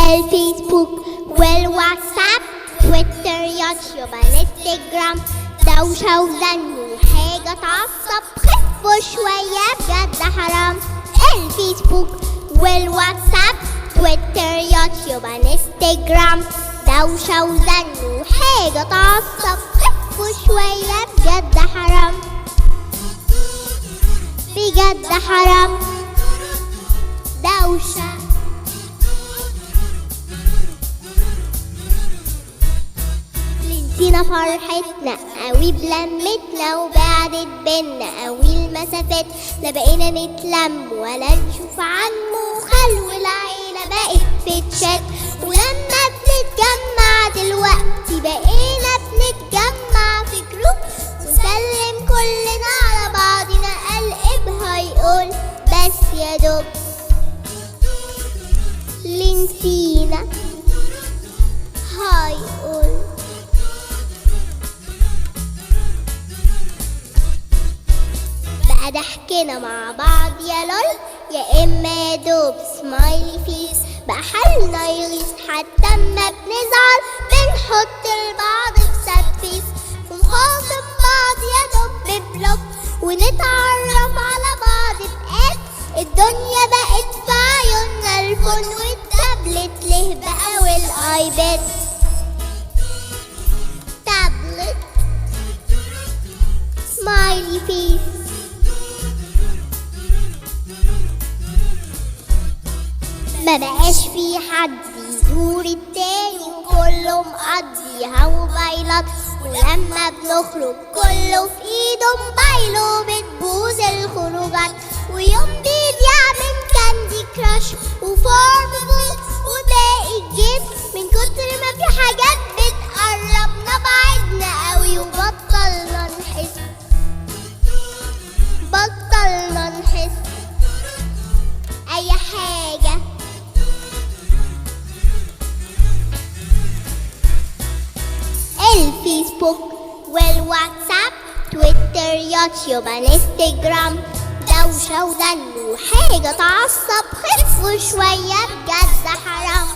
الفيسبوك والواتساب تويتر يوتيوب الانستجرام دوشة وزن وحاجة تعصب. خفوا شوية بجد حرام. الفيسبوك والواتساب تويتر يوتيوب انستجرام دوشة وزن وحاجة تعصب. خفوا شوية بجد حرام، بجد حرام. دوشة نسينا فرحتنا قوي بلمتنا وبعدت بينا قوي المسافات. لا بقينا نتلم ولا نشوف عنه خل، والعيلة بقت في تشات. ولما بنتجمع دلوقتي بقينا بنتجمع في جروب ونسلم كلنا على بعضنا. قلب هيقول بس يا دوب اللي نسينا هيقول. بقى ضحكنا مع بعض يا لول يا اما يا دوب سمايلي فيس. بقى حالنا يغيظ حتى اما بنزعل بنحط لبعض في ساد فيس ونخاصم بعض يا دوب ببلوك ونتعرف على بعض بآت. الدنيا بقت في عيوننا الفون والتابلت له بقى والايباد. تابلت سمايلي فيس ما بقاش في حد يزور التاني وكله مقضيها موبايلات. ولما بنخرج كله في ايده موبايله بتبوظ الخروجات. ويوم بيضيع من كاندي كراش وفورم فول وباقي الجيم من كتر ما في حاجات بتقربنا بعدنا قوي. وبطلنا نحس اي حاجة. الفيسبوك والواتساب تويتر يوتيوب انستجرام دوشة وزن وحاجة تعصب. خفوا شوية بجد حرام.